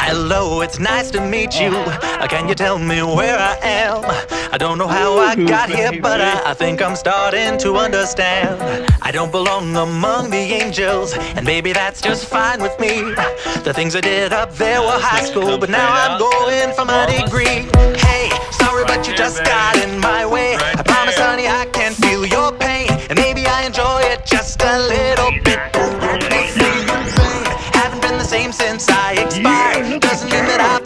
Hello, it's nice to meet you. Can you tell me where I am? I don't know how I got here, but I think I'm starting to understand. I don't belong among the angels, and baby, that's just fine with me. The things I did up there were high school, but now I'm going for my degree. Hey, sorry, but you just got in my way. I promise, honey, I can feel your pain, and maybe I enjoy it just a little bit. Haven't been the same since I expired. Doesn't mean that I